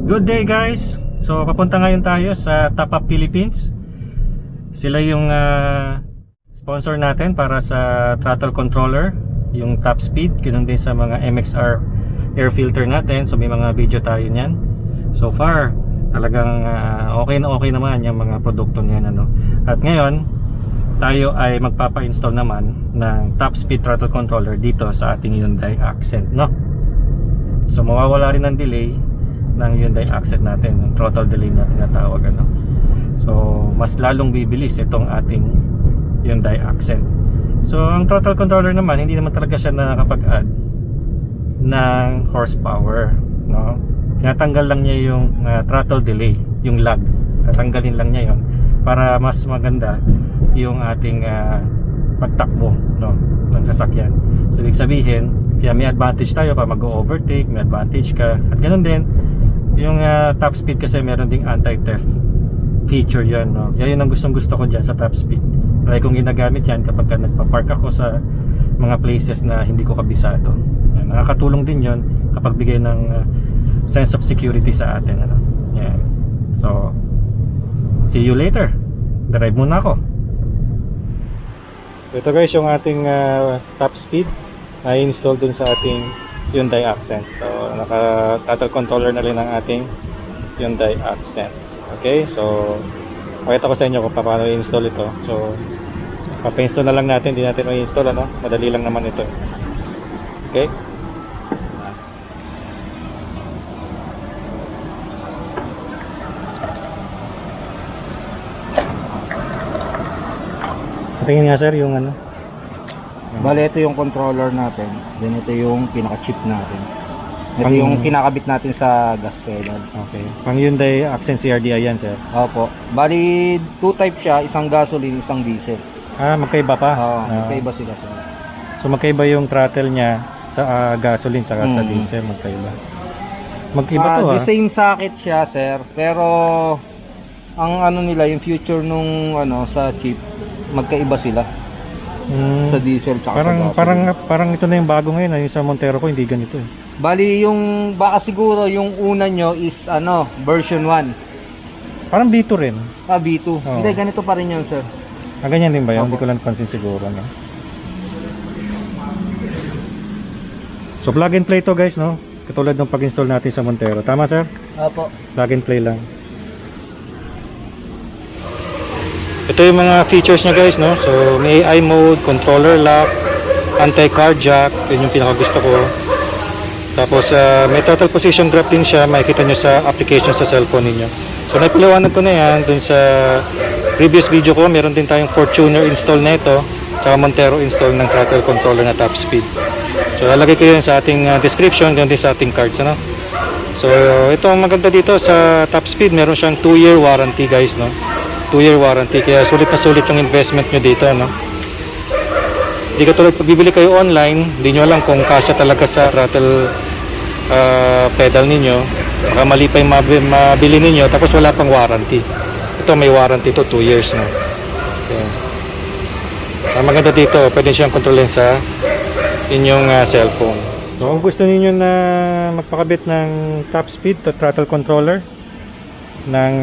Good day guys. So papunta ngayon tayo sa Top Up Philippines. Sila yung sponsor natin para sa throttle controller, yung top speed, ganoon din sa mga MXR air filter natin. So may mga video tayo niyan. So far talagang okay naman yung mga produkto niyan, ano. At ngayon tayo ay magpapa-install naman ng top speed throttle controller dito sa ating Hyundai Accent, no. So mawawala rin ng delay ng Hyundai Accent natin, yung throttle delay na tinatawag, ano. So mas lalong bibilis itong ating Hyundai Accent. So ang throttle controller naman, hindi naman talaga siya nakakapag-add ng horsepower, no. Tinatanggal lang niya yung throttle delay, yung lag. Tatanggalin lang niya yon para mas maganda yung ating pagtakbo, no, ng sasakyan. So ibig sabihin, kaya may advantage tayo para mag-overtake, may advantage ka. At ganoon din yung top speed, kasi meron ding anti-theft feature yan, no? Yan yung gustong gusto ko dyan sa top speed. Lagi kong ginagamit yan kapag nagpa-park ako sa mga places na hindi ko kabisado. Yan, nakakatulong din yon kapag bigay ng sense of security sa atin, ano? Yan. So see you later. Drive muna ako. Ito guys yung ating top speed na install dun sa ating Hyundai Accent. So naka-throttle controller na rin ang ating Hyundai Accent. Okay, so pakita ko sa inyo kung paano i-install ito. So papa-install na lang natin, hindi natin i-install, ano? Madali lang naman ito. Okay, tingin nga sir yung ano. Bale, ito yung controller natin. Then ito yung pinaka-chip natin. Ito yung kinakabit natin sa gas pedal. Okay. Pang Hyundai Accent CRDI yan sir. Opo. Bali, 2 type siya. Isang gasoline, isang diesel. Magkaiba pa? Oo, magkaiba sila sir. So magkaiba yung throttle niya sa gasoline tsaka sa diesel, magkaiba. Magkaiba to The same socket siya sir. Pero ang ano nila, yung future nung ano sa chip, magkaiba sila. Sa diesel tsaka sa gasoline. Parang ito na yung bago ngayon, yung sa Montero ko hindi ganito eh. Bali yung baka siguro yung una nyo is ano, version 1. Parang B2 rin. B2. Oh. Hindi, ganito pa rin yun sir. Ganyan din ba yun? Hindi ko lang pansin siguro, no? So plug and play to guys, no? Katulad ng pag-install natin sa Montero. Tama sir? Opo. Plug and play lang. Ito yung mga features niya guys, no? So may AI mode, controller lock, anti-car jack, yun yung pinaka gusto ko. Tapos may total position graph din siya, makikita nyo sa application sa cellphone ninyo. So naipaliwanag ko na yan dun sa previous video ko. Meron din tayong Fortuner install na ito, tsaka Montero install ng throttle controller na top speed. So lalagay ko yun sa ating description, ganun din sa ating cards, ano? So ito ang maganda dito sa top speed, meron siyang 2-year warranty guys, no? 2-year warranty, kaya sulit na sulit yung investment nyo dito, no? Hindi katulad pag bibili kayo online, hindi nyo alam kung kasya talaga sa throttle pedal ninyo. Baka mali pa yung mabili ninyo, tapos wala pang warranty. Ito may warranty to 2 years, no? Okay. Ang maganda dito, pwede siyang kontrolin sa inyong cellphone. So kung gusto niyo na magpakabit ng top speed to throttle controller ng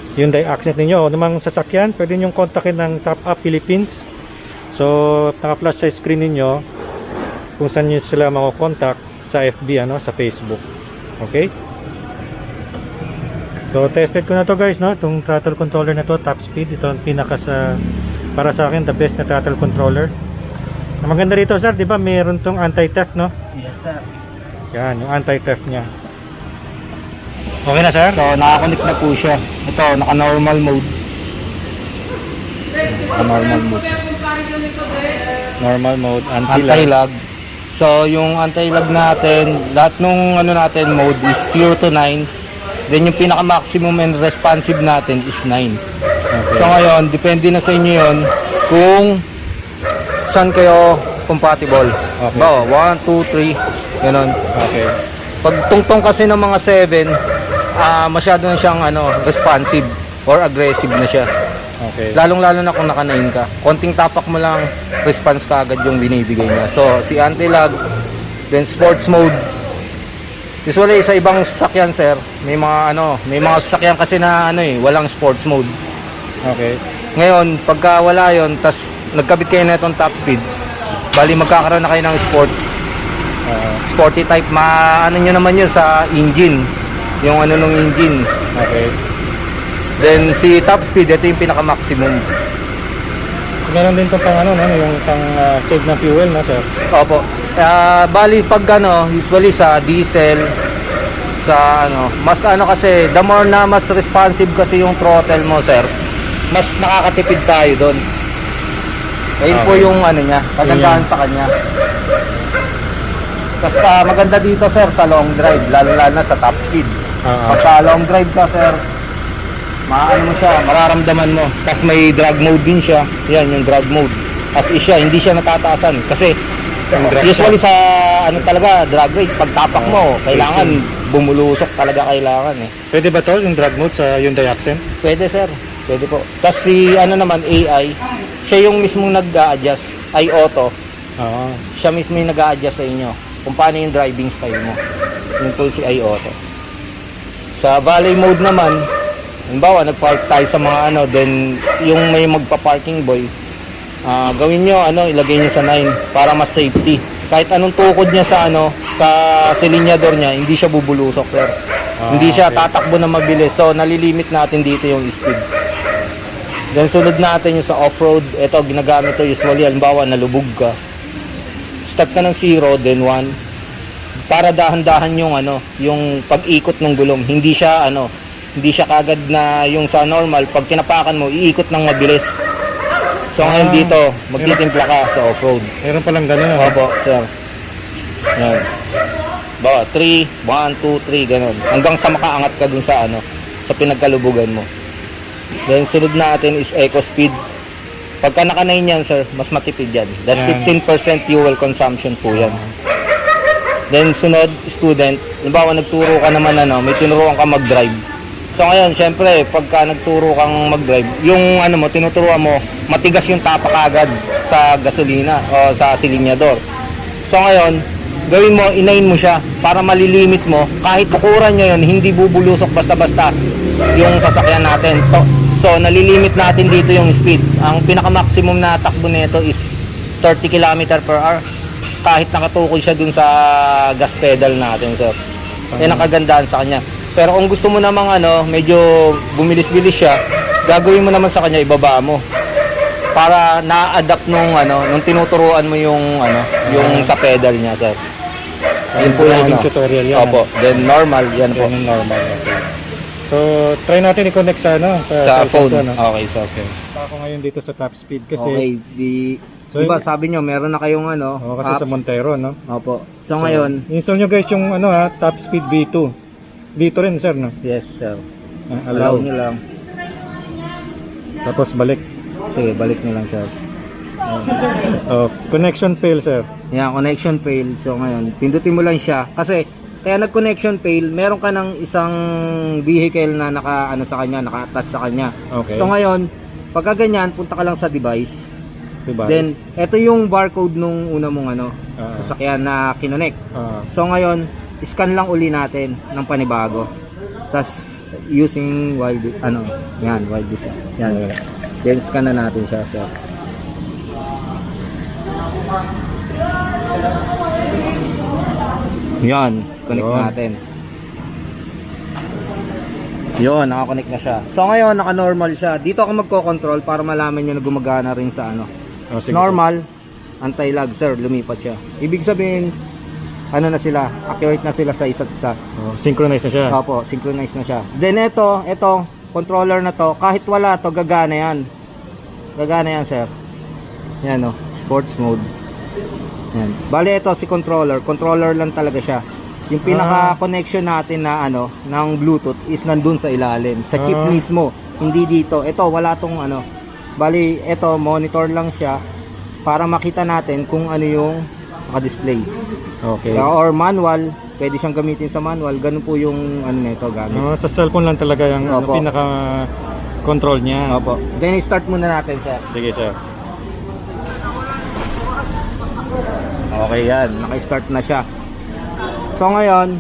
Hyundai Accent ninyo o namang sasakyan, pwede nyo kontakin ng Top Up Philippines. So naka-flash sa screen ninyo kung saan nyo sila mako-contact, sa FB, ano, sa Facebook. Okay, so tested ko na to guys, no, itong throttle controller na to, top speed. Ito ang pinaka para sa akin the best na throttle controller. Ang maganda rito sir, di ba mayroon tong anti-theft, no? Yes sir. Yan yung anti-theft nya. Okay na sir? So naka-connect na po siya. Ito, naka-normal mode. Naka-normal mode. Normal mode, anti-lag. Anti-lag. So yung anti-lag natin, lahat nung ano natin mode is 0 to 9. Then yung pinaka-maximum and responsive natin is 9. Okay. So ngayon, depende na sa inyo yun kung saan kayo compatible. Okay. Ba, 1, 2, 3, ganun. Okay. Pag tungtong kasi ng mga 7, masyado na siyang responsive or aggressive na siya. Okay. Lalong-lalo na kung naka-9 ka. Konting tapak mo lang, response ka agad yung binibigay niya. So, si anti-lag, then sports mode, 1 to 3, ganun. Okay. Pag tungtong kasi ng mga 7, masyado na siyang aggressive na siya. Lalong-lalo na kung naka-9 ka. Konting tapak mo lang, response ka agad yung binibigay niya. So, si anti-lag, then sports mode, Usually sa ibang sasakyan, sir, may mga sasakyan kasi na walang sports mode. Okay. Ngayon, pagka wala 'yon, tas nagkabit kayo na itong top speed, bali magkakaroon na kayo ng sporty type. Nyo naman yun sa engine, yung nung engine. Okay. Then si top speed, ito yung pinaka maximum. So meron din itong pang yung pang save ng fuel, no, sir? Opo. Bali pag usually sa diesel, sa mas kasi the more na mas responsive kasi yung throttle mo, sir, mas nakakatipid tayo doon. Ayun po Okay. yung niya, kagandahan sa kanya. Tapos maganda dito, sir, sa long drive, lalo na sa top speed. Pag sa long drive ka, sir, mo siya, mararamdaman mo. Tapos may drag mode din siya. Yan, yung drag mode. As is siya, hindi siya natataasan. Kasi usually sa talaga, drag race, pag tapak mo, kailangan bumulusok talaga kailangan eh. Pwede ba to yung drag mode sa Hyundai Accent? Pwede, sir. Pwede po. Tapos si naman, AI, siya yung mismong nag-a-adjust, ay auto. Oo. Siya mismo yung nag-a-adjust sa inyo kung paano yung driving style mo. Yung tool si ay auto. Sa valet mode naman, halimbawa nagpark tayo sa mga then yung may magpa-parking boy, gawin nyo ilagay nyo sa 9 para mas safety. Kahit anong tukod niya sa sa silinyador niya, hindi siya bubulusok, sir. Hindi siya tatakbo na mabilis. So nalilimit natin dito yung speed. Then sunod natin yung sa off-road. Ito ginagamit to usually halimbawa nalubog ka. Start ka ng 0 then 1 para dahan-dahan yung yung pag-ikot ng gulong. Hindi siya kagad na yung sa normal pag tinapakan mo iikot ng mabilis. So ngayon dito magtitimpla ka sa off-road. Meron palang ganun. Opo, sir. Yan. Bawa 3, 1, 2, 3 ganun. Hanggang sa makaangat ka dun sa sa pinagkalubugan mo. Then sunod natin is eco speed. Pagka naka-9 yan, sir, mas matipid yan. That's Yan. 15% fuel consumption po yan. Then sunod, student. Halimbawa nagturo ka naman may tinuruan ka mag-drive. So ngayon, syempre, pagka nagturo kang mag-drive, yung tinuturuan mo, matigas yung tapak agad sa gasolina o sa silinyador. So ngayon, gawin mo, inayin mo siya para malilimit mo. Kahit tukuran nyo yun, hindi bubulusok basta-basta yung sasakyan natin. So nalilimit natin dito yung speed. Ang pinaka-maximum na takbo nito is 30 km/h. Kahit nakatukoy siya dun sa gas pedal natin, sir. Yan ang kagandahan sa kanya. Pero kung gusto mo namang medyo bumilis-bilis siya, gagawin mo naman sa kanya, ibaba mo. Para na-adapt nung tinuturuan mo yung yung sa pedal niya, sir. Yun po yung tutorial yan. Opo. Then normal, yan po. Yan yung normal. Okay. So, try natin i-connect sa Sa phone. ko, Okay, so okay. Ako ngayon dito sa top speed kasi So, diba sabi nyo, meron na kayong kasi sa apps. Montero, no? Opo. So ngayon, install nyo guys yung top speed V2. V2 rin, sir, no? yes, sir. Allow. Allow nyo lang. Tapos balik. Sige, balik nyo lang, sir. Connection fail, sir. Yan, connection fail. So ngayon, pindutin mo lang siya. Kasi, kaya nag-connection fail, meron ka ng isang vehicle na naka-attach sa kanya. Okay. So ngayon, pagka ganyan, punta ka lang sa device. Diba? Then, ito yung barcode nung una mong sasakyan na kinonect. So ngayon, scan lang uli natin ng panibago. Tapos, using wide design. Yan. Then, scan na natin siya, sir. Yan, connect Yun. natin. Yun, nakakonect na siya. So ngayon, naka-normal siya. Dito ako magko-control para malaman nyo na gumagana rin sa Sige, normal, anti-lag, sir, lumipat siya. Ibig sabihin, na sila, accurate na sila sa isa't isa. Synchronize na siya. Opo, synchronize na siya. Then ito, controller na to, kahit wala to, gagana yan. Gagana yan, sir. Yan sports mode. Yan. Bale ito si controller lang talaga siya. Yung pinaka-connection natin na ng Bluetooth is nandun sa ilalim, sa chip mismo, hindi dito. Ito wala tong Bali ito monitor lang siya para makita natin kung ano yung naka-display. Okay. Or manual, pwede siyang gamitin sa manual. Ganun po yung nito gamit. Sa cellphone lang talaga yung Opo. pinaka-control niya. Opo. Then start muna natin, sir. Sige, sir. Okay yan, naka-start na siya. So ngayon,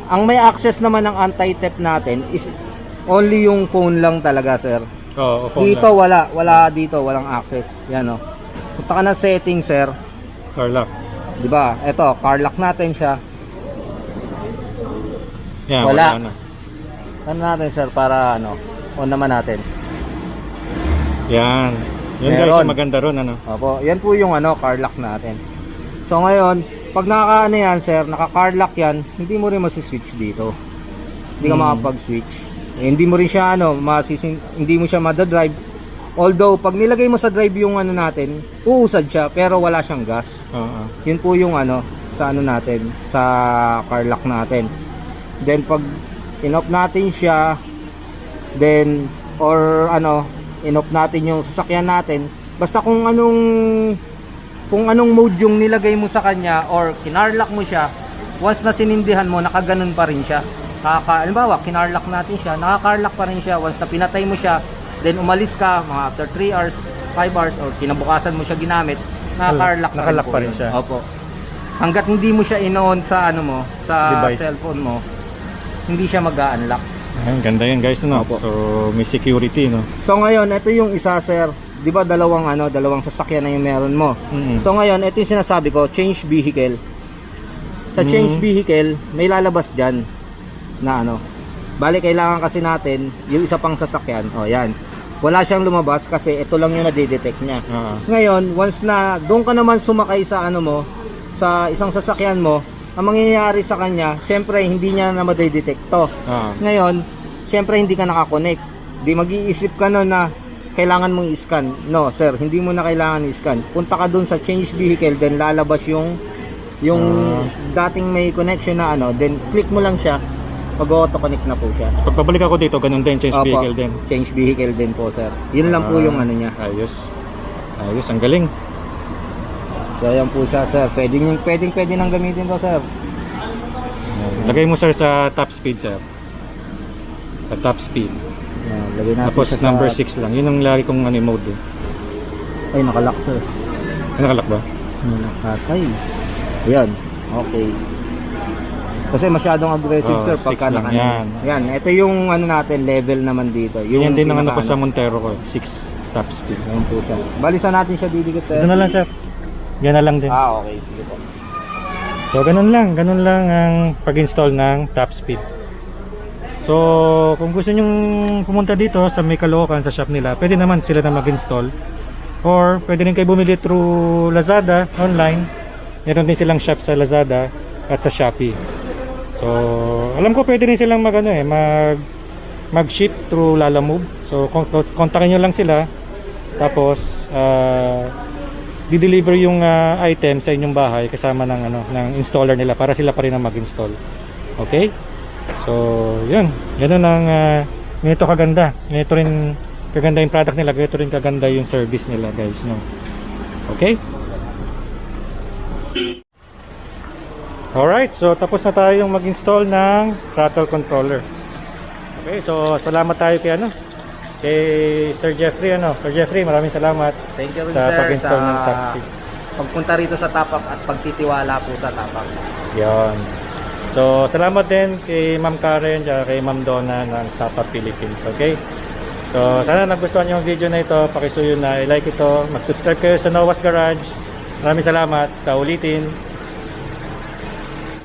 Ang may access naman ng anti-theft natin is only yung phone lang talaga, sir. Oo, phone Dito lang. wala dito, walang access. Yan oh. Punta ka ng setting, sir. Car lock. 'Di ba? Ito, car lock natin siya. Yan, Wala. wala na. Ano natin, sir, para on naman natin. Yan. Yun guys, Meron. yung maganda ron, ano. Opo, yan po yung car lock natin. So ngayon, pag yan, sir, naka-car lock yan, hindi mo rin masi-switch dito. Hindi ka makapag-switch. Hindi mo rin siya hindi mo siya madadrive. Although pag nilagay mo sa drive yung natin, uusad siya pero wala siyang gas. Oo. Yun po yung sa natin, sa car lock natin. Then pag in-off natin siya, then in-off natin yung sasakyan natin, basta kung anong mode yung nilagay mo sa kanya or kinarlock mo siya, once na sinindihan mo, nakaganon pa rin siya. Halimbawa, kinarlock natin siya, nakakarlock pa rin siya. Once na pinatay mo siya, then umalis ka, mga after 3 hours, 5 hours, or kinabukasan mo siya ginamit, nakakarlock pa rin siya. Opo. Hanggat hindi mo siya in-on sa sa Device. cellphone mo, hindi siya mag-unlock. Ayun, ganda yun guys, no? Opo. So, may security, no? So ngayon, ito yung isa, sir. 'Di ba dalawang sasakyan na yung meron mo. So ngayon, ito yung sinasabi ko, change vehicle. Sa change vehicle, may lalabas diyan na bali kailangan kasi natin yung isa pang sasakyan. Yan. Wala siyang lumabas kasi ito lang yung nade-detect niya. Ngayon, once na doon ka naman sumakay sa sa isang sasakyan mo, ang mangyayari sa kanya, syempre hindi niya na madedetect to. Ngayon, syempre hindi ka nakakonect. Di mag-iisip ka na kailangan mong i-scan. No, sir, hindi mo na kailangan i-scan. Punta ka dun sa change vehicle, then lalabas yung dating may connection na then click mo lang siya, mag-auto connect na po siya. So, pagpabalik ako dito, ganun din, change Opo, vehicle din. change vehicle din po, sir. Yun lang po yung niya. Ayos. Ayos, ang galing. So ayan po siya, sir. Pwede nang gamitin to, sir. Lagay mo sir sa top speed, sir. Sa top speed. Yan, lagay natin Tapos siya number sa... 6 lang. Yun ang lagi kong mode. Ay, nakalock, sir. Nakalak ba? Nakatay. Ayan, okay. Kasi masyadong aggressive, sir, pagka 6 lang yan. Yan, ito yung natin, level naman dito. Yan din ang ko sa Montero ko. 6 top speed. Ayan po siya. Balisan natin siya didikit, sir. Ito na lang, sir. Yan na lang din. Okay, sige po. So ganun lang ang pag-install ng top speed. So kung gusto nyong pumunta dito sa may Caloocan sa shop nila, pwede naman sila na mag-install, or pwede rin kayo bumili through Lazada online. Meron din silang shop sa Lazada at sa Shopee. So alam ko pwede rin silang mag-ship through Lalamove. So kontakin nyo lang sila, tapos di-deliver yung item sa inyong bahay kasama ng installer nila para sila pa rin ang mag-install. Okay? So, yun. Ganun ang ganito kaganda. Ganito rin kaganda yung product nila, ganito rin kaganda yung service nila, guys, no. Okay? Alright, so tapos na tayong mag-install ng throttle controller. Okay, so salamat tayo kay Sir Jeffrey, Sir Jeffrey, maraming salamat. Thank you rin, sa sir, pag-install ng top speed. pagpunta rito sa Tapak at pagtitiwala po sa Tapak. Yon. So, salamat din kay Ma'am Karen at kay Ma'am Donna ng Tapak Philippines. Okay? So, sana nagustuhan niyo yung video na ito. Pakisuyo na i-like ito. Mag-subscribe kayo sa Noah's Garage. Maraming salamat. Sa ulitin.